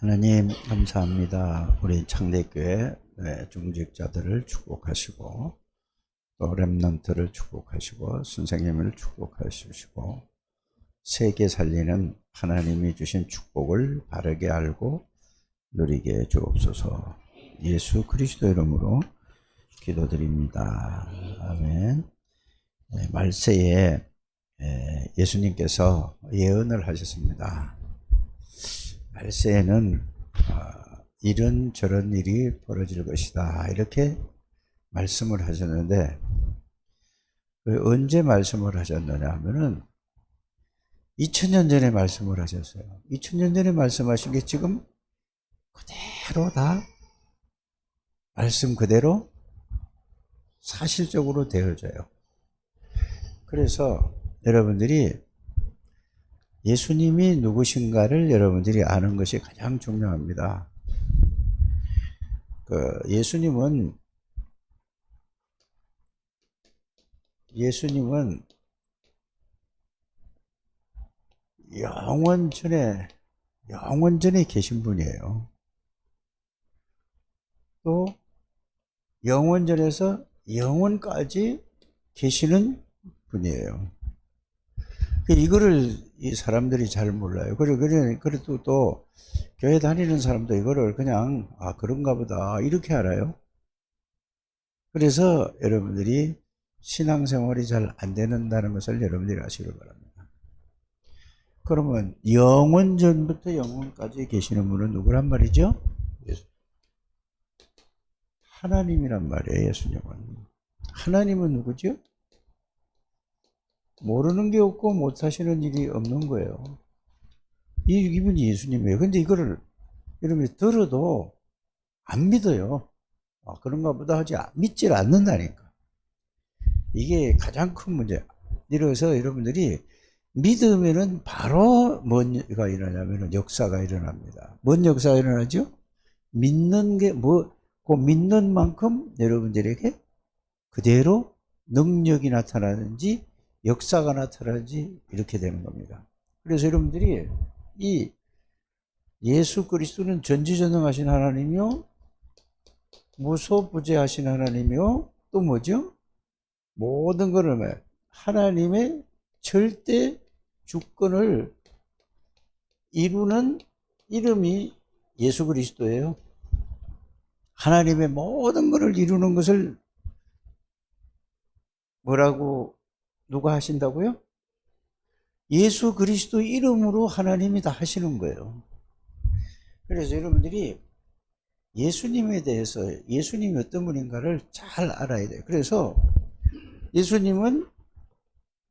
하나님 감사합니다. 우리 창대교회 중직자들을 축복하시고 또 렘넌트를 축복하시고 선생님을 축복하시고 세계 살리는 하나님이 주신 축복을 바르게 알고 누리게 주옵소서. 예수 그리스도 이름으로 기도드립니다. 아멘. 말세에 예수님께서 예언을 하셨습니다. 말세에는 이런저런 일이 벌어질 것이다 이렇게 말씀을 하셨는데, 언제 말씀을 하셨느냐 하면은 2000년 전에 말씀을 하셨어요. 2000년 전에 말씀하신 게 지금 그대로 다 말씀 그대로 사실적으로 되어져요. 그래서 여러분들이 예수님이 누구신가를 여러분들이 아는 것이 가장 중요합니다. 예수님은 영원 전에 계신 분이에요. 또 영원 전에서 영원까지 계시는 분이에요. 이거를 이 사람들이 잘 몰라요. 그래도 또 교회 다니는 사람도 이거를 그냥 그런가 보다 이렇게 알아요. 그래서 여러분들이 신앙생활이 잘 안 된다는 것을 여러분들이 아시길 바랍니다. 그러면 영원 전부터 영원까지 계시는 분은 누구란 말이죠? 하나님이란 말이에요. 예수님은. 하나님은 누구죠? 모르는 게 없고 못하시는 일이 없는 거예요. 이분이 예수님이에요. 근데 이거를 여러분이 들어도 안 믿어요. 그런가 보다 하지 믿질 않는다니까. 이게 가장 큰 문제야. 이래서 여러분들이 믿으면은 바로 뭔가 일어나면은 역사가 일어납니다. 뭔 역사가 일어나죠? 믿는 게 그 믿는 만큼 여러분들에게 그대로 능력이 나타나는지 역사가 나타나는지 이렇게 되는 겁니다. 그래서 여러분들이 이 예수 그리스도는 전지전능하신 하나님이요, 무소부재하신 하나님이요, 또 뭐죠? 모든 것을 하나님의 절대 주권을 이루는 이름이 예수 그리스도예요. 하나님의 모든 것을 이루는 것을 누가 하신다고요? 예수 그리스도 이름으로 하나님이 다 하시는 거예요. 그래서 여러분들이 예수님에 대해서 예수님이 어떤 분인가를 잘 알아야 돼요. 그래서 예수님은,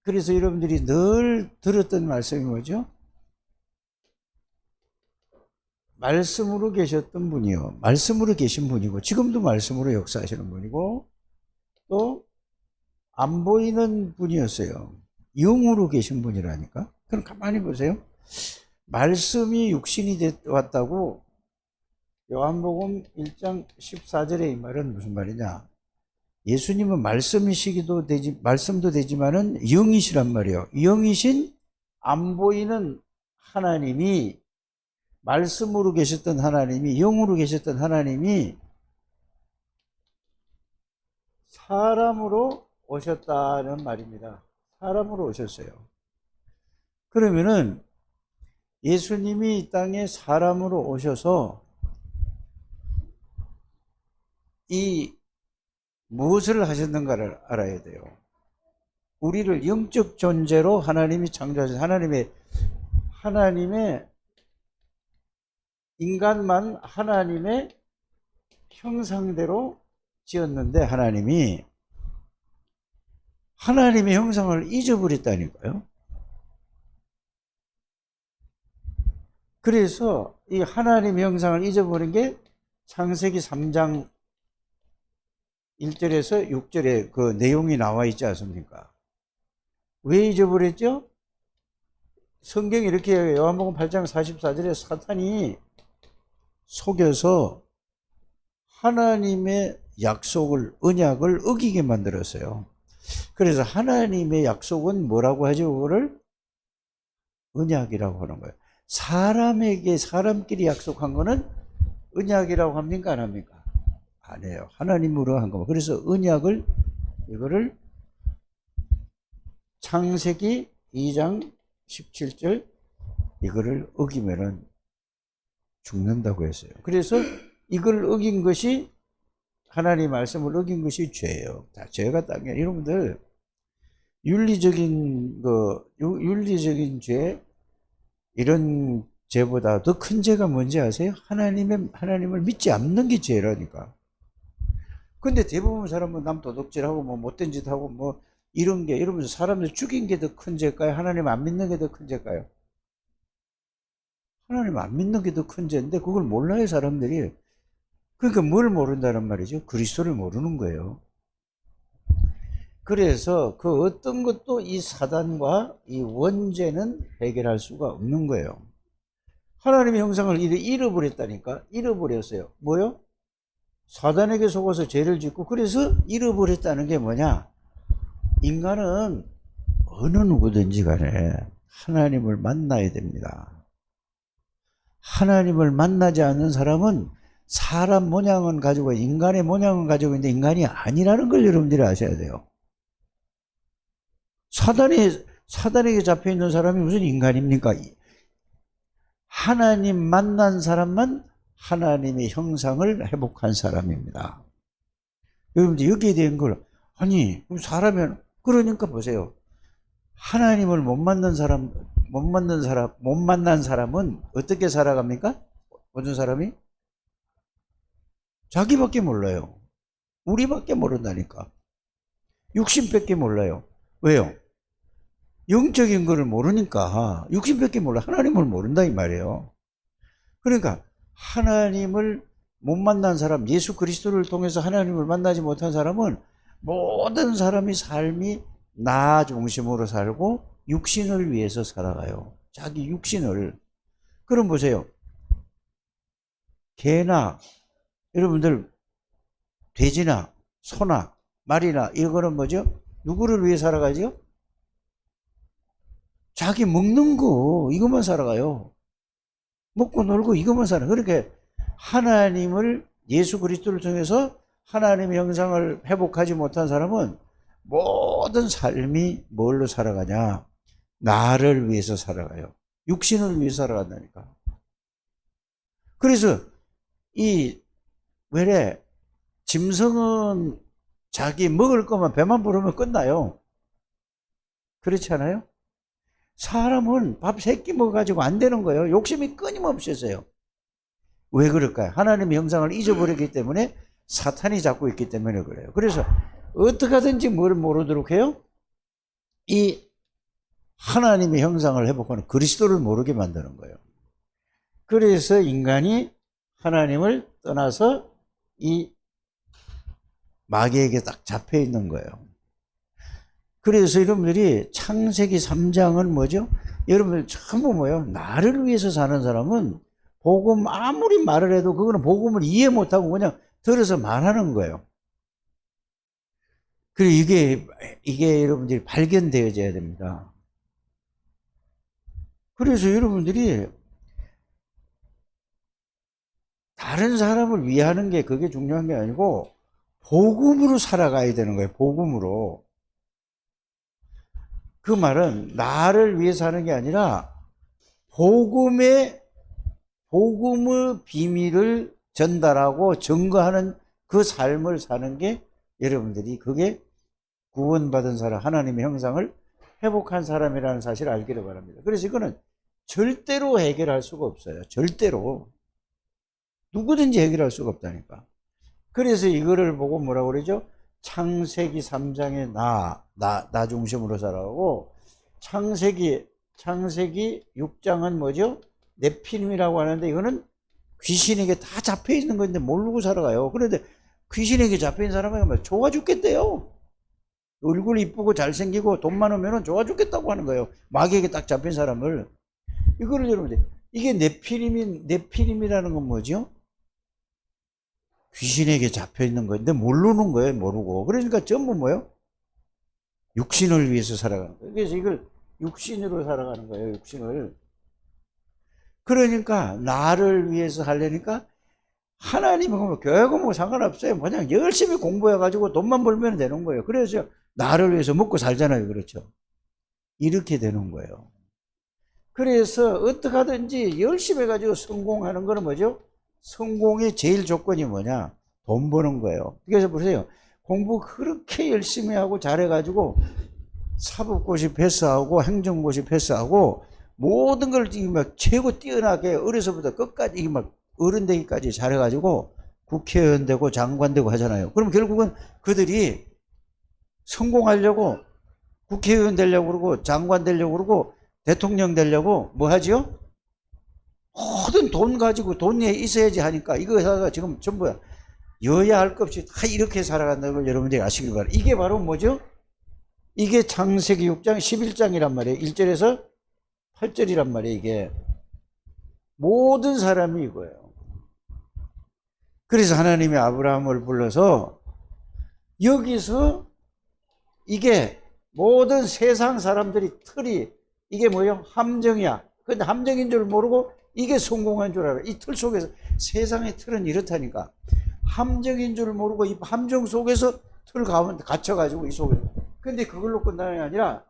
그래서 여러분들이 늘 들었던 말씀이 뭐죠? 말씀으로 계셨던 분이요, 말씀으로 계신 분이고 지금도 말씀으로 역사하시는 분이고 또 안 보이는 분이었어요. 영으로 계신 분이라니까. 그럼 가만히 보세요. 말씀이 육신이 왔다고 요한복음 1장 14절에 이 말은 무슨 말이냐? 예수님은 말씀도 되지만은 영이시란 말이에요. 영이신 안 보이는 하나님이, 말씀으로 계셨던 하나님이, 영으로 계셨던 하나님이 사람으로 오셨다는 말입니다. 사람으로 오셨어요. 그러면은 예수님이 이 땅에 사람으로 오셔서 이 무엇을 하셨는가를 알아야 돼요. 우리를 영적 존재로 하나님이 창조하신 하나님의 인간만 하나님의 형상대로 지었는데 하나님의 형상을 잊어버렸다니까요. 그래서 이 하나님의 형상을 잊어버린 게 창세기 3장 1절에서 6절에 그 내용이 나와 있지 않습니까? 왜 잊어버렸죠? 성경이 이렇게 해요. 요한복음 8장 44절에 사탄이 속여서 하나님의 언약을 어기게 만들었어요. 그래서 하나님의 약속은 뭐라고 하죠? 그거를 언약이라고 하는 거예요. 사람에게 사람끼리 약속한 거는 언약이라고 합니까? 안 합니까? 안 해요. 하나님으로 한 겁니다. 그래서 언약을 이거를 창세기 2장 17절 이거를 어기면은 죽는다고 했어요. 그래서 이걸 어긴 것이 하나님 말씀을 어긴 것이 죄예요. 다 죄가 땅에 여러분들 윤리적인 윤리적인 죄 이런 죄보다 더 큰 죄가 뭔지 아세요? 하나님을 믿지 않는 게 죄라니까. 근데 대부분 사람은 남 도둑질하고 뭐 못된 짓 하고 뭐 이런 게 이러면서 사람들 죽인 게 더 큰 죄일까요? 하나님 안 믿는 게 더 큰 죄일까요? 하나님 안 믿는 게 더 큰 죄인데 그걸 몰라요, 사람들이. 그러니까 뭘 모른다는 말이죠? 그리스도를 모르는 거예요. 그래서 그 어떤 것도 이 사단과 이 원죄는 해결할 수가 없는 거예요. 하나님의 형상을 잃어버렸다니까. 잃어버렸어요. 뭐요? 사단에게 속아서 죄를 짓고 그래서 잃어버렸다는 게 뭐냐? 인간은 어느 누구든지 간에 하나님을 만나야 됩니다. 하나님을 만나지 않는 사람은 사람 모양은 가지고 인간의 모양은 가지고 있는데 인간이 아니라는 걸 여러분들이 아셔야 돼요. 사단에게 잡혀 있는 사람이 무슨 인간입니까? 하나님 만난 사람만 하나님의 형상을 회복한 사람입니다. 여러분들 여기에 대한 걸 아니 사람이 그러니까 보세요. 하나님을 못 만난 사람은 어떻게 살아갑니까? 어떤 사람이? 자기밖에 몰라요. 우리밖에 모른다니까. 육신밖에 몰라요. 왜요? 영적인 거를 모르니까 육신밖에 몰라. 하나님을 모른다 이 말이에요. 그러니까 하나님을 못 만난 사람, 예수 그리스도를 통해서 하나님을 만나지 못한 사람은 모든 사람이 삶이 나 중심으로 살고 육신을 위해서 살아가요. 자기 육신을. 그럼 보세요. 개나 여러분들 돼지나 소나 말이나 이거는 뭐죠? 누구를 위해 살아가죠? 자기 먹는 거 이것만 살아가요. 먹고 놀고 이것만 살아. 그렇게 하나님을 예수 그리스도를 통해서 하나님의 형상을 회복하지 못한 사람은 모든 삶이 뭘로 살아가냐? 나를 위해서 살아가요. 육신을 위해서 살아간다니까. 그래서 왜래 짐승은 자기 먹을 것만 배만 부르면 끝나요. 그렇지 않아요? 사람은 밥 3끼 먹어가지고 안 되는 거예요. 욕심이 끊임없이 있어요. 왜 그럴까요? 하나님의 형상을 잊어버렸기 때문에 사탄이 잡고 있기 때문에 그래요. 그래서 어떻게 하든지 뭘 모르도록 해요? 이 하나님의 형상을 회복하는 그리스도를 모르게 만드는 거예요. 그래서 인간이 하나님을 떠나서 이 마귀에게 딱 잡혀 있는 거예요. 그래서 여러분들이 창세기 3장은 뭐죠? 여러분들 전부 뭐예요? 나를 위해서 사는 사람은 복음 아무리 말을 해도 그거는 복음을 이해 못하고 그냥 들어서 말하는 거예요. 그리고 이게 여러분들이 발견되어져야 됩니다. 그래서 여러분들이 다른 사람을 위하는 게 그게 중요한 게 아니고 복음으로 살아가야 되는 거예요. 복음으로. 그 말은 나를 위해서 하는 게 아니라 복음의 비밀을 전달하고 증거하는 그 삶을 사는 게 여러분들이 그게 구원받은 사람, 하나님의 형상을 회복한 사람이라는 사실을 알기를 바랍니다. 그래서 이거는 절대로 해결할 수가 없어요. 절대로. 누구든지 해결할 수가 없다니까. 그래서 이거를 보고 뭐라고 그러죠? 창세기 3장의 나 중심으로 살아가고 창세기 6장은 뭐죠? 네피림이라고 하는데 이거는 귀신에게 다 잡혀 있는 건데 모르고 살아가요. 그런데 귀신에게 잡혀 있는 사람은 좋아 죽겠대요. 얼굴 이쁘고 잘생기고 돈 많으면 좋아 죽겠다고 하는 거예요. 마귀에게 딱 잡힌 사람을. 이거를 여러분들 이게 네피림이라는 건 뭐죠? 귀신에게 잡혀 있는 건데 모르는 거예요. 모르고. 그러니까 전부 뭐예요? 육신을 위해서 살아가는 거예요. 그래서 이걸 육신으로 살아가는 거예요. 육신을. 그러니까 나를 위해서 하려니까 하나님은 뭐 교회고 뭐 상관없어요. 그냥 열심히 공부해가지고 돈만 벌면 되는 거예요. 그래서 나를 위해서 먹고 살잖아요. 그렇죠? 이렇게 되는 거예요. 그래서 어떻게 하든지 열심히 해가지고 성공하는 거는 뭐죠? 성공의 제일 조건이 뭐냐? 돈 버는 거예요. 그래서 보세요. 공부 그렇게 열심히 하고 잘해가지고 사법고시 패스하고 행정고시 패스하고 모든 걸 막 최고 뛰어나게 어려서부터 끝까지 막 어른 되기까지 잘해가지고 국회의원 되고 장관 되고 하잖아요. 그럼 결국은 그들이 성공하려고 국회의원 되려고 그러고 장관 되려고 그러고 대통령 되려고 뭐 하지요? 모든 돈 가지고 돈에 있어야지 하니까 이거 지금 전부 여야 할 것 없이 다 이렇게 살아간다는 걸 여러분들이 아시길 바랍니다. 이게 바로 뭐죠? 이게 창세기 6장 11장이란 말이에요. 1절에서 8절이란 말이에요. 이게 모든 사람이 이거예요. 그래서 하나님이 아브라함을 불러서 여기서 이게 모든 세상 사람들이 틀이 이게 뭐예요? 함정이야. 근데 함정인 줄 모르고 이게 성공한 줄 알아. 이 틀 속에서 세상의 틀은 이렇다니까. 함정인 줄 모르고 이 함정 속에서 틀 가운데 갇혀가지고 이 속에. 근데 그걸로 끝나는 게 아니라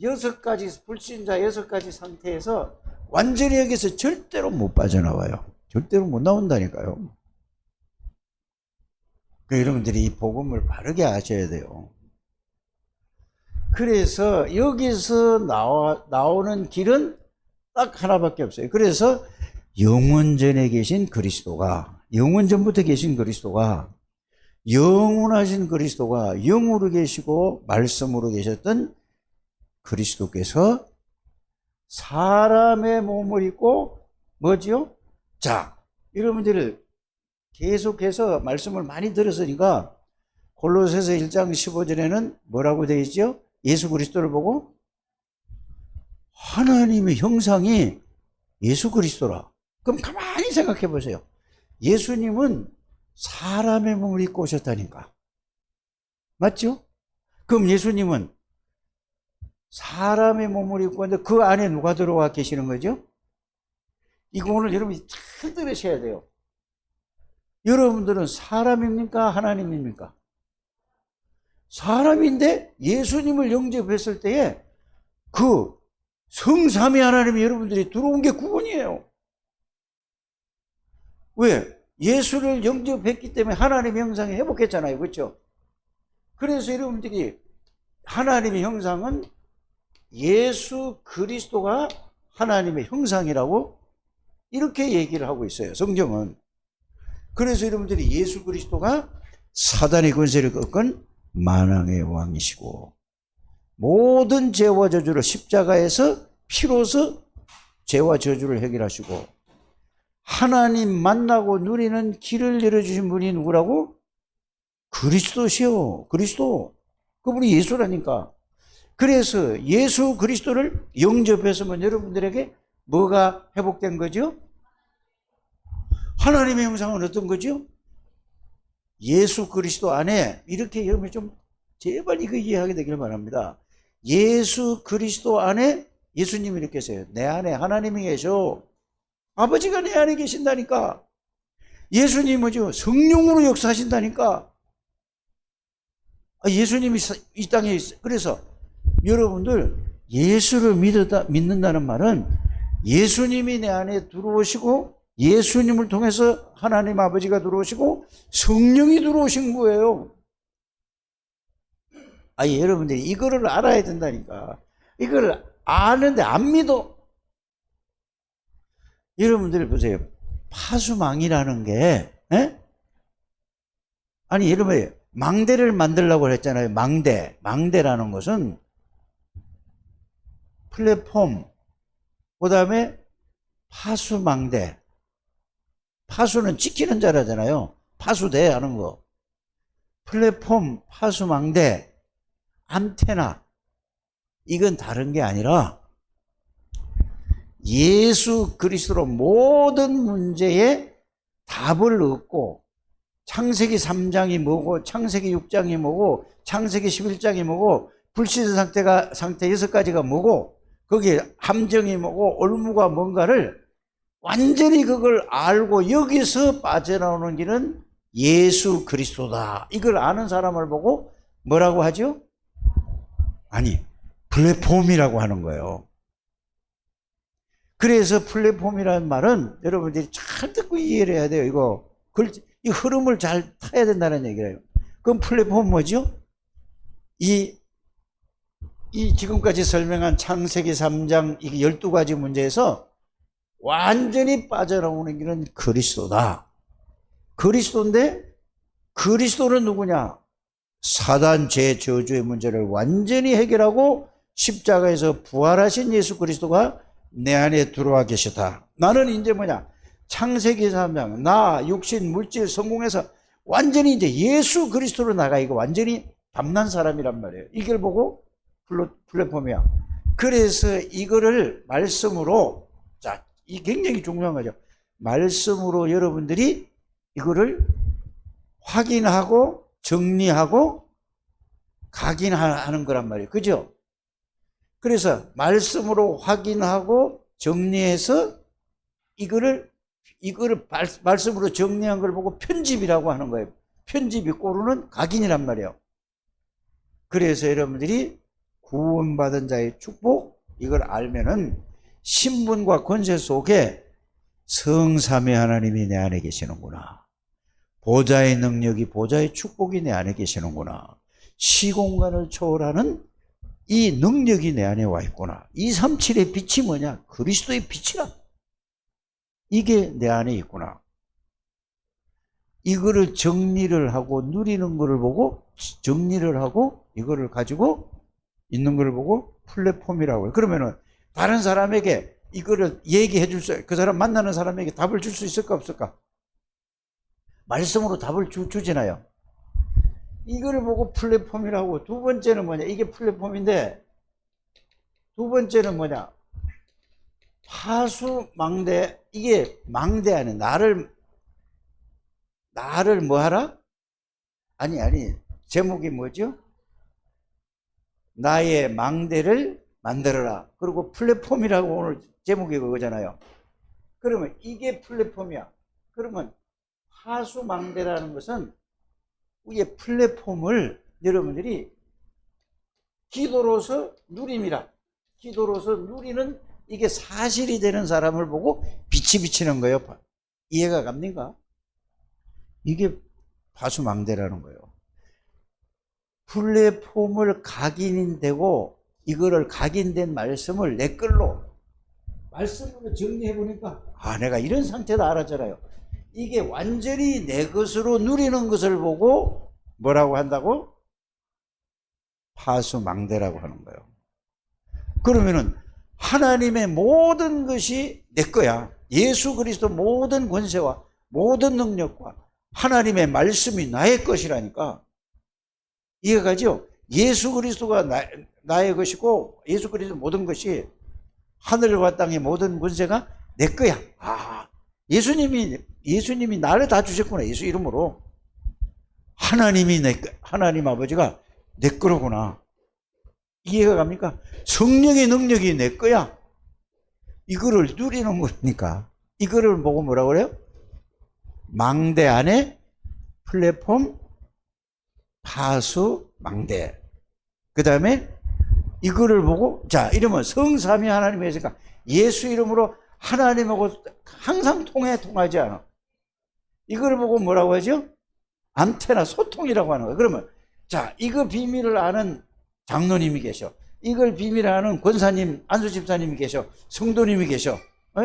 6가지 불신자 6가지 상태에서 완전히 여기서 절대로 못 빠져나와요. 절대로 못 나온다니까요. 그러니까 여러분들이 이 복음을 바르게 아셔야 돼요. 그래서 여기서 나오는 길은 딱 하나밖에 없어요. 그래서 영원전에 계신 그리스도가, 영원전부터 계신 그리스도가, 영원하신 그리스도가 영으로 계시고 말씀으로 계셨던 그리스도께서 사람의 몸을 입고 뭐지요? 자, 여러분들 계속해서 말씀을 많이 들었으니까 골로새서 1장 15절에는 뭐라고 되어 있죠? 예수 그리스도를 보고 하나님의 형상이 예수 그리스도라. 그럼 가만히 생각해 보세요. 예수님은 사람의 몸을 입고 오셨다니까. 맞죠? 그럼 예수님은 사람의 몸을 입고 왔는데 그 안에 누가 들어와 계시는 거죠? 이거 오늘 여러분이 잘 들으셔야 돼요. 여러분들은 사람입니까? 하나님입니까? 사람인데 예수님을 영접했을 때에 그 성삼위 하나님이 여러분들이 들어온 게 구원이에요. 왜? 예수를 영접했기 때문에 하나님의 형상에 회복했잖아요. 그렇죠? 그래서 여러분들이 하나님의 형상은 예수 그리스도가 하나님의 형상이라고 이렇게 얘기를 하고 있어요. 성경은. 그래서 여러분들이 예수 그리스도가 사단의 권세를 꺾은 만왕의 왕이시고 모든 죄와 저주를 십자가에서 피로서 죄와 저주를 해결하시고 하나님 만나고 누리는 길을 열어주신 분이 누구라고? 그리스도시요. 그리스도. 그분이 예수라니까. 그래서 예수 그리스도를 영접했으면 여러분들에게 뭐가 회복된 거죠? 하나님의 형상은 어떤 거죠? 예수 그리스도 안에 이렇게 여러분이 좀 제발 이거 이해하게 되길 바랍니다. 예수 그리스도 안에 예수님이 이렇게 하세요. 내 안에 하나님이 계셔. 아버지가 내 안에 계신다니까. 예수님이 뭐죠? 성령으로 역사하신다니까. 예수님이 이 땅에 있어요. 그래서 여러분들 예수를 믿는다는 말은 예수님이 내 안에 들어오시고 예수님을 통해서 하나님 아버지가 들어오시고 성령이 들어오신 거예요. 여러분들이 이거를 알아야 된다니까. 이걸 아는데 안 믿어. 여러분들 보세요. 파수망이라는 게 여러분 망대를 만들려고 했잖아요. 망대라는 것은 플랫폼, 그 다음에 파수망대. 파수는 지키는 자라잖아요. 파수대 하는 거. 플랫폼, 파수망대, 안테나. 이건 다른 게 아니라 예수 그리스도로 모든 문제에 답을 얻고 창세기 3장이 뭐고 창세기 6장이 뭐고 창세기 11장이 뭐고 불신 상태 6가지가 뭐고 거기에 함정이 뭐고 올무가 뭔가를 완전히 그걸 알고 여기서 빠져나오는 길은 예수 그리스도다. 이걸 아는 사람을 보고 뭐라고 하죠? 아니, 플랫폼이라고 하는 거예요. 그래서 플랫폼이라는 말은 여러분들이 잘 듣고 이해를 해야 돼요. 이 흐름을 잘 타야 된다는 얘기예요. 그럼 플랫폼은 뭐죠? 이 지금까지 설명한 창세기 3장 이 12가지 문제에서 완전히 빠져나오는 길은 그리스도다. 그리스도인데 그리스도는 누구냐? 사단, 죄, 저주의 문제를 완전히 해결하고 십자가에서 부활하신 예수 그리스도가 내 안에 들어와 계시다. 나는 이제 뭐냐? 창세기 3장 나, 육신, 물질, 성공해서 완전히 이제 예수 그리스도로 나가. 이거 완전히 담난 사람이란 말이에요. 이걸 보고 플랫폼이야. 그래서 이거를 말씀으로, 자, 이 굉장히 중요한 거죠. 말씀으로 여러분들이 이거를 확인하고 정리하고 각인하는 거란 말이에요. 그죠? 그래서 말씀으로 확인하고 정리해서 이거를 말씀으로 정리한 걸 보고 편집이라고 하는 거예요. 편집이 꼬르는 각인이란 말이에요. 그래서 여러분들이 구원받은 자의 축복, 이걸 알면은 신분과 권세 속에 성삼위 하나님이 내 안에 계시는구나. 보좌의 능력이, 보좌의 축복이 내 안에 계시는구나. 시공간을 초월하는 이 능력이 내 안에 와 있구나. 237의 빛이 뭐냐? 그리스도의 빛이라. 이게 내 안에 있구나. 이거를 정리를 하고 누리는 거를 보고, 정리를 하고 이거를 가지고 있는 걸 보고 플랫폼이라고 해요. 그러면은 다른 사람에게 이거를 얘기해 줄 수, 그 사람 만나는 사람에게 답을 줄 수 있을까 없을까? 말씀으로 답을 주잖아요. 이거를 보고 플랫폼이라고. 두 번째는 뭐냐? 이게 플랫폼인데, 두 번째는 뭐냐? 파수망대. 이게 망대 안에 나를 뭐 하라? 아니, 제목이 뭐죠? 나의 망대를 만들어라. 그리고 플랫폼이라고 오늘 제목이 그거잖아요. 그러면 이게 플랫폼이야. 그러면 파수망대라는 것은 우리의 플랫폼을 여러분들이 기도로서 누림이라. 기도로서 누리는, 이게 사실이 되는 사람을 보고 빛이 비치는 거예요. 이해가 갑니까? 이게 파수망대라는 거예요. 플랫폼을 각인되고 이거를 각인된 말씀을 내 걸로 말씀으로 정리해 보니까 내가 이런 상태다 알았잖아요. 이게 완전히 내 것으로 누리는 것을 보고 뭐라고 한다고? 파수망대라고 하는 거예요. 그러면은 하나님의 모든 것이 내 거야. 예수 그리스도 모든 권세와 모든 능력과 하나님의 말씀이 나의 것이라니까. 이해가 가죠? 예수 그리스도가 나의 것이고 예수 그리스도 모든 것이, 하늘과 땅의 모든 권세가 내 거야. 예수님이 나를 다 주셨구나. 예수 이름으로. 하나님 아버지가 내 거로구나. 이해가 갑니까? 성령의 능력이 내 거야. 이거를 누리는 거니까. 이거를 보고 뭐라고 그래요? 망대 안에 플랫폼, 파수, 망대. 그 다음에 이거를 보고, 자, 이러면 성삼위 하나님이 있으니까 예수 이름으로 하나님하고 항상 통하지 않아. 이걸 보고 뭐라고 하죠? 안테나, 소통이라고 하는 거예요. 그러면, 자, 이거 비밀을 아는 장로님이 계셔. 이걸 비밀을 아는 권사님, 안수 집사님이 계셔. 성도님이 계셔.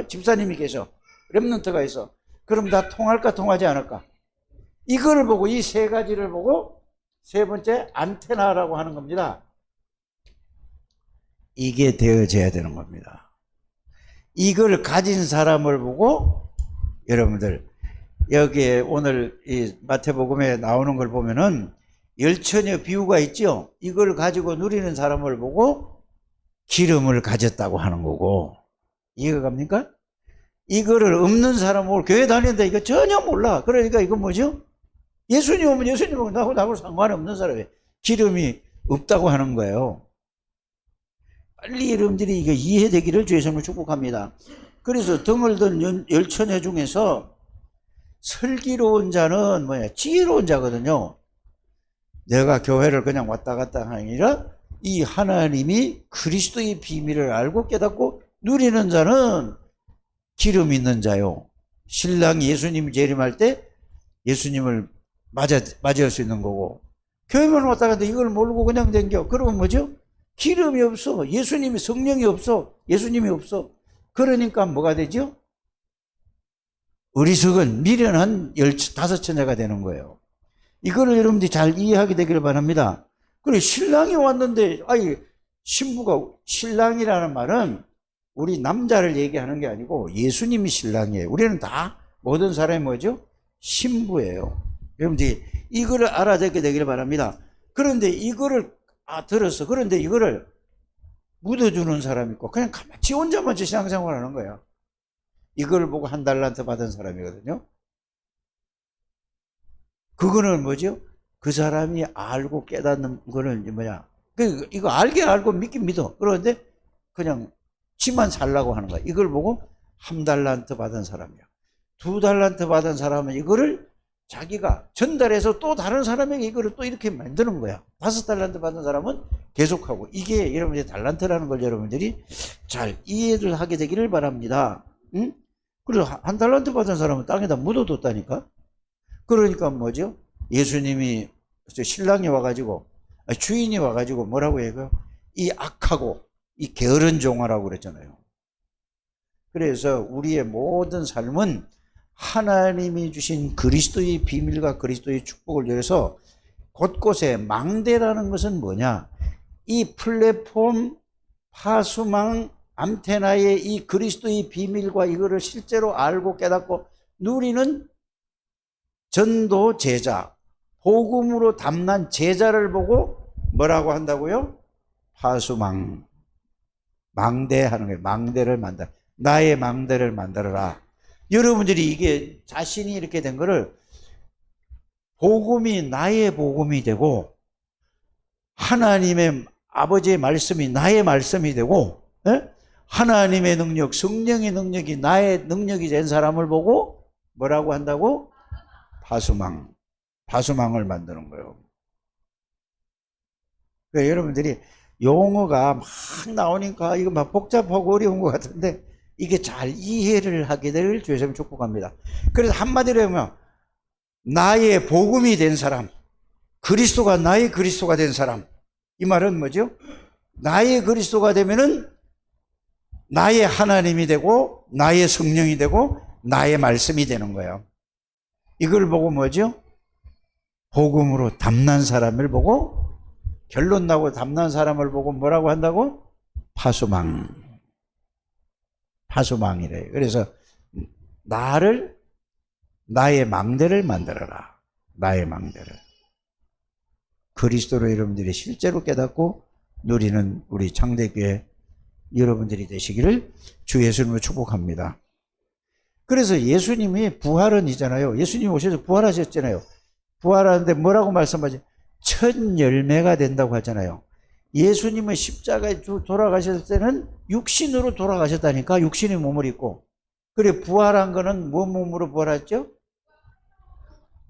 집사님이 계셔. 렘넌트가 있어. 그럼 다 통할까, 통하지 않을까? 이걸 보고, 이 세 가지를 보고, 세 번째, 안테나라고 하는 겁니다. 이게 되어져야 되는 겁니다. 이걸 가진 사람을 보고, 여러분들, 여기에 오늘 이 마태복음에 나오는 걸 보면은 열처녀 비유가 있죠. 이걸 가지고 누리는 사람을 보고 기름을 가졌다고 하는 거고. 이해가 갑니까? 이거를 없는 사람을 교회 다니는데 이거 전혀 몰라. 그러니까 이건 뭐죠? 예수님 오면 예수님하고 나하고 상관없는 사람이 기름이 없다고 하는 거예요. 빨리 여러분들이 이게 이해되기를 주의 이름으로 축복합니다. 그래서 등을 든 열처녀 중에서 슬기로운 자는 뭐야? 지혜로운 자거든요. 내가 교회를 그냥 왔다 갔다 하는 게 아니라 이 하나님이 그리스도의 비밀을 알고 깨닫고 누리는 자는 기름 있는 자요. 신랑이 예수님 재림할 때 예수님을 맞이할 수 있는 거고, 교회만 왔다 갔다 이걸 모르고 그냥 댕겨. 그러면 뭐죠? 기름이 없어. 예수님이, 성령이 없어. 예수님이 없어. 그러니까 뭐가 되죠? 어리석은 미련한 15처녀가 되는 거예요. 이거를 여러분들이 잘 이해하게 되기를 바랍니다. 그리고 신랑이 왔는데, 아니, 신부가, 신랑이라는 말은 우리 남자를 얘기하는 게 아니고 예수님이 신랑이에요. 우리는 다 모든 사람이 뭐죠? 신부예요. 여러분들이 이거를 알아듣게 되기를 바랍니다. 그런데 이거를 들었어. 그런데 이거를 묻어주는 사람이 있고 그냥 가만히 혼자만 신앙생활 하는 거야. 이걸 보고 1달란트 받은 사람이거든요. 그거는 뭐죠? 그 사람이 알고 깨닫는 거는 뭐냐? 이거 알긴 알고 믿긴 믿어. 그런데 그냥 지만 살라고 하는 거야. 이걸 보고 1달란트 받은 사람이야. 2달란트 받은 사람은 이거를 자기가 전달해서 또 다른 사람에게 이거를 또 이렇게 만드는 거야. 5달란트 받은 사람은 계속하고. 이게 여러분들이 달란트라는 걸 여러분들이 잘 이해를 하게 되기를 바랍니다. 응? 그리고 1달란트 받은 사람은 땅에다 묻어뒀다니까. 그러니까 뭐죠? 예수님이 신랑이 와가지고 주인이 와가지고 뭐라고 해요? 이 악하고 이 게으른 종아라고 그랬잖아요. 그래서 우리의 모든 삶은 하나님이 주신 그리스도의 비밀과 그리스도의 축복을 위해서 곳곳에 망대라는 것은 뭐냐? 이 플랫폼, 파수망, 안테나의 이 그리스도의 비밀과 이거를 실제로 알고 깨닫고 누리는 전도 제자, 복음으로 담난 제자를 보고 뭐라고 한다고요? 파수망, 망대하는 거예요. 망대를 만들어. 나의 망대를 만들어라. 여러분들이 이게 자신이 이렇게 된 거를 복음이 나의 복음이 되고 하나님의 아버지의 말씀이 나의 말씀이 되고 하나님의 능력, 성령의 능력이 나의 능력이 된 사람을 보고 뭐라고 한다고? 파수망을 만드는 거예요. 그러니까 여러분들이 용어가 막 나오니까 이거 막 복잡하고 어려운 것 같은데 이게 잘 이해를 하게 될 주의 님 축복합니다. 그래서 한마디로 하면 나의 복음이 된 사람, 그리스도가 나의 그리스도가 된 사람, 이 말은 뭐죠? 나의 그리스도가 되면은 나의 하나님이 되고 나의 성령이 되고 나의 말씀이 되는 거예요. 이걸 보고 뭐죠? 복음으로 담난 사람을 보고 결론 나고 담난 사람을 보고 뭐라고 한다고? 파수망이래요. 그래서 나의 망대를 만들어라. 나의 망대를. 그리스도로 여러분들이 실제로 깨닫고 누리는 우리 창대교회 여러분들이 되시기를 주 예수님을 축복합니다. 그래서 예수님이 부활은이잖아요. 예수님이 오셔서 부활하셨잖아요. 부활하는데 뭐라고 말씀하죠? 첫 열매가 된다고 하잖아요. 예수님은 십자가에 돌아가셨을 때는 육신으로 돌아가셨다니까. 육신의 몸을 입고. 그래 부활한 거는 뭔 몸으로 부활했죠?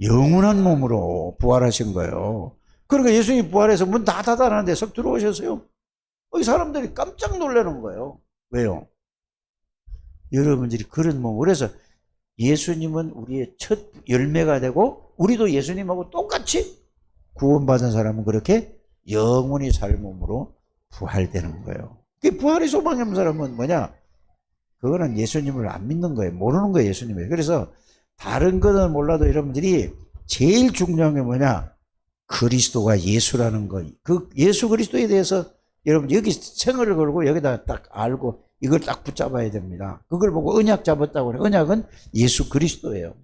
영원한 몸으로 부활하신 거예요. 그러니까 예수님이 부활해서 문 다 닫아놨는데 석 들어오셨어요. 이 사람들이 깜짝 놀라는 거예요. 왜요? 여러분들이 그런 몸. 그래서 예수님은 우리의 첫 열매가 되고 우리도 예수님하고 똑같이 구원받은 사람은 그렇게 영원히 살 몸으로 부활되는 거예요. 부활의 소망이 없는 사람은 뭐냐? 그거는 예수님을 안 믿는 거예요. 모르는 거예요, 예수님을. 그래서 다른 거는 몰라도 여러분들이 제일 중요한 게 뭐냐? 그리스도가 예수라는 거. 그 예수 그리스도에 대해서 여러분 여기 생을 걸고 여기다 딱 알고 이걸 딱 붙잡아야 됩니다. 그걸 보고 언약 잡았다고 그래요. 언약은 예수 그리스도예요.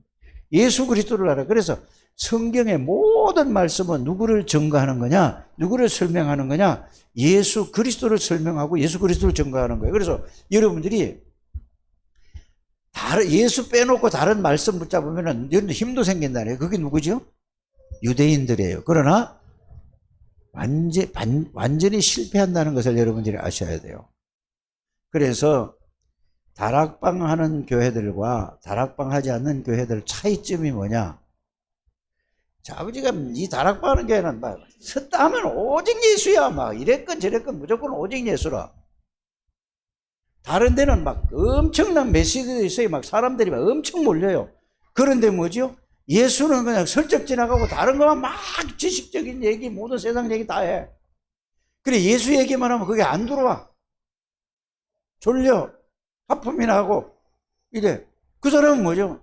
예수 그리스도를 알아. 그래서 성경의 모든 말씀은 누구를 증거하는 거냐? 누구를 설명하는 거냐? 예수 그리스도를 설명하고 예수 그리스도를 증거하는 거예요. 그래서 여러분들이 예수 빼놓고 다른 말씀 붙잡으면 힘도 생긴다네요. 그게 누구죠? 유대인들이에요. 그러나 완전히 실패한다는 것을 여러분들이 아셔야 돼요. 그래서 다락방 하는 교회들과 다락방 하지 않는 교회들 차이점이 뭐냐? 자, 아버지가 이 다락방 하는 교회는 막 섰다 하면 오직 예수야. 막 이랬건 저랬건 무조건 오직 예수라. 다른 데는 막 엄청난 메시지도 있어요. 막 사람들이 막 엄청 몰려요. 그런데 뭐죠? 예수는 그냥 슬쩍 지나가고 다른 거만 막 지식적인 얘기, 모든 세상 얘기 다 해. 그래, 예수 얘기만 하면 그게 안 들어와. 졸려. 하품이 나고. 이래. 그 사람은 뭐죠?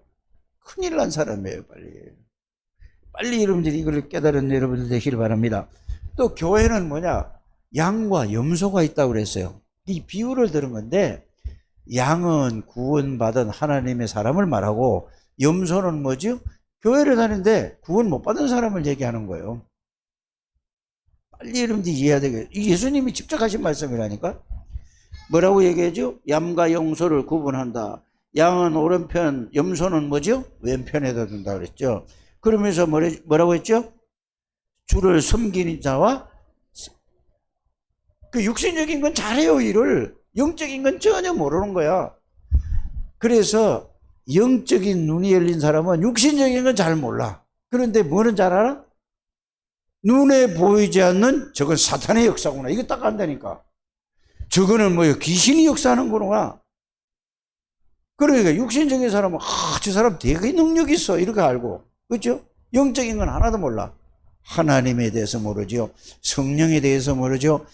큰일 난 사람이에요, 빨리. 빨리 여러분들이 이걸 깨달은 여러분들 되시길 바랍니다. 또 교회는 뭐냐? 양과 염소가 있다고 그랬어요. 이 비유를 들은 건데, 양은 구원받은 하나님의 사람을 말하고, 염소는 뭐죠? 교회를 다니는데 구원 못 받은 사람을 얘기하는 거예요. 빨리 여러분들이 이해해야 되겠어요. 예수님이 직접 하신 말씀이라니까. 뭐라고 얘기하죠? 양과 염소를 구분한다. 양은 오른편, 염소는 뭐죠? 왼편에다 둔다 그랬죠. 그러면서 뭐라고 했죠? 주를 섬기는 자와, 그 육신적인 건 잘해요, 일을. 영적인 건 전혀 모르는 거야. 그래서 영적인 눈이 열린 사람은 육신적인 건 잘 몰라. 그런데 뭐는 잘 알아? 눈에 보이지 않는 저건 사탄의 역사구나. 이거 딱 안다니까. 저거는 뭐예요? 귀신이 역사하는 거구나. 그러니까 육신적인 사람은 저 사람 되게 능력 있어 이렇게 알고, 그렇죠? 영적인 건 하나도 몰라. 하나님에 대해서 모르죠. 성령에 대해서 모르죠.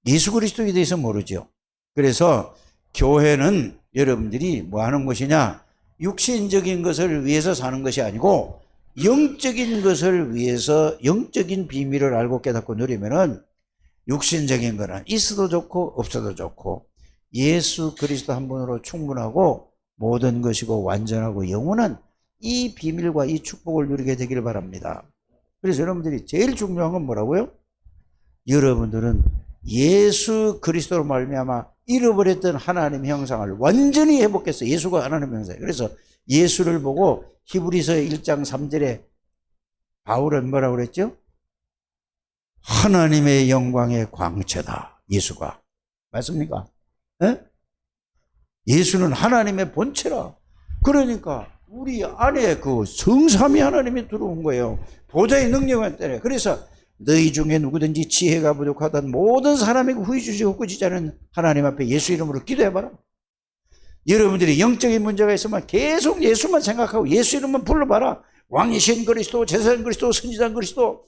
예수 그리스도에 대해서 모르죠. 그래서 교회는 여러분들이 뭐 하는 것이냐? 육신적인 것을 위해서 사는 것이 아니고 영적인 것을 위해서 영적인 비밀을 알고 깨닫고 누리면은 육신적인 거는 있어도 좋고 없어도 좋고 예수 그리스도 한 분으로 충분하고 모든 것이고 완전하고 영원한 이 비밀과 이 축복을 누리게 되기를 바랍니다. 그래서 여러분들이 제일 중요한 건 뭐라고요? 여러분들은 예수 그리스도로 말미암아 잃어버렸던 하나님의 형상을 완전히 회복했어요. 예수가 하나님의 형상이에요. 그래서 예수를 보고 히브리서 1장 3절에 바울은 뭐라고 그랬죠? 하나님의 영광의 광채다. 예수가. 맞습니까? 에? 예수는 하나님의 본체라. 그러니까 우리 안에 그 성삼위 하나님이 들어온 거예요. 보좌의 능력을 때려. 그래서 너희 중에 누구든지 지혜가 부족하던 모든 사람에게 후히 주시고 꾸짖지 않은 하나님 앞에 예수 이름으로 기도해봐라. 여러분들이 영적인 문제가 있으면 계속 예수만 생각하고 예수 이름만 불러봐라. 왕이신 그리스도, 제사장 그리스도, 선지자 그리스도,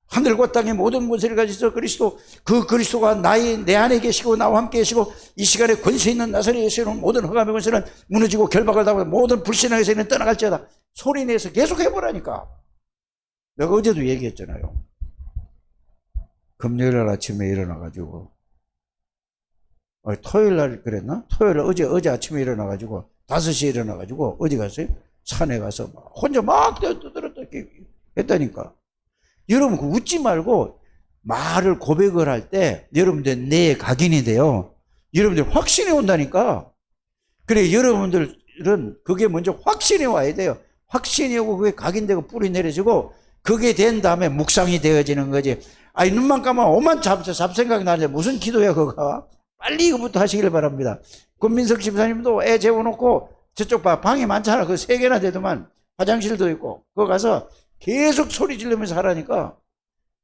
하늘과 땅의 모든 권세를 가지신 그리스도, 그 그리스도가 내 안에 계시고 나와 함께 계시고 이 시간에 권세 있는 나사렛 예수는 모든 흑암의 권세는 무너지고 결박을 당하고 모든 불신앙의 세는 떠나갈지어다. 소리내서 계속 해보라니까. 내가 어제도 얘기했잖아요. 금요일 날 아침에 일어나가지고, 토요일 날 그랬나? 토요일 날 어제 아침에 일어나가지고 5시에 일어나가지고 어디 갔어요? 산에 가서 혼자 막 떠들었다 했다니까. 여러분, 웃지 말고 말을 고백을 할 때 여러분들 내 각인이 돼요. 여러분들 확신이 온다니까. 그래, 여러분들은 그게 먼저 확신이 와야 돼요. 확신이 오고 그게 각인되고 뿌리 내려지고 그게 된 다음에 묵상이 되어지는 거지. 아니, 눈만 감으면 오만 잡생각이 나는데 무슨 기도야, 그거. 빨리 이거부터 하시길 바랍니다. 권민석 집사님도 애 재워놓고 저쪽 방이 많잖아. 그 3개나 되더만 화장실도 있고. 그거 가서 계속 소리 지르면서 하라니까.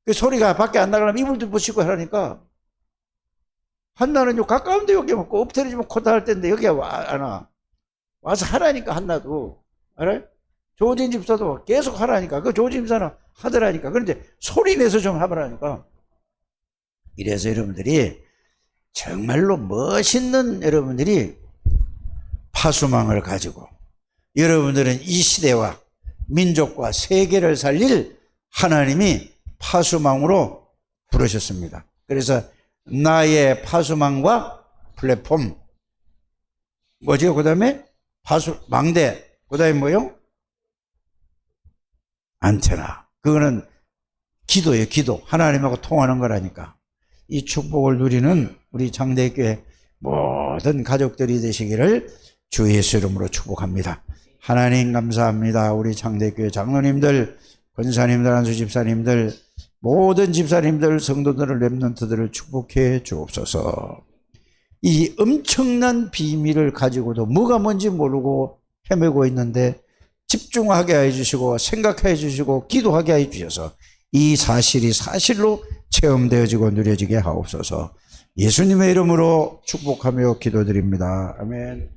그 소리가 밖에 안 나가려면 이불도 붙이고 하라니까. 한나는 요 가까운데 여기 먹고 엎드려지면 코다 할 텐데 여기 안 와. 와서 하라니까, 한나도. 알아요? 조진 집사도 계속 하라니까. 그 조진 집사는 하더라니까. 그런데 소리 내서 좀 하라니까. 이래서 여러분들이 정말로 멋있는 여러분들이 파수망을 가지고 여러분들은 이 시대와 민족과 세계를 살릴 하나님이 파수망으로 부르셨습니다. 그래서 나의 파수망과 플랫폼, 뭐죠? 그 다음에 망대, 그 다음에 뭐요? 안테나. 그거는 기도예요, 기도. 하나님하고 통하는 거라니까. 이 축복을 누리는 우리 장대교회 모든 가족들이 되시기를 주 예수 이름으로 축복합니다. 하나님 감사합니다. 우리 장대교회 장로님들, 권사님들, 안수 집사님들, 모든 집사님들, 성도들을 렘넌트들을 축복해 주옵소서. 이 엄청난 비밀을 가지고도 뭐가 뭔지 모르고 헤매고 있는데 집중하게 해주시고 생각해 주시고 기도하게 해주셔서 이 사실이 사실로 체험되어지고 누려지게 하옵소서. 예수님의 이름으로 축복하며 기도드립니다. 아멘.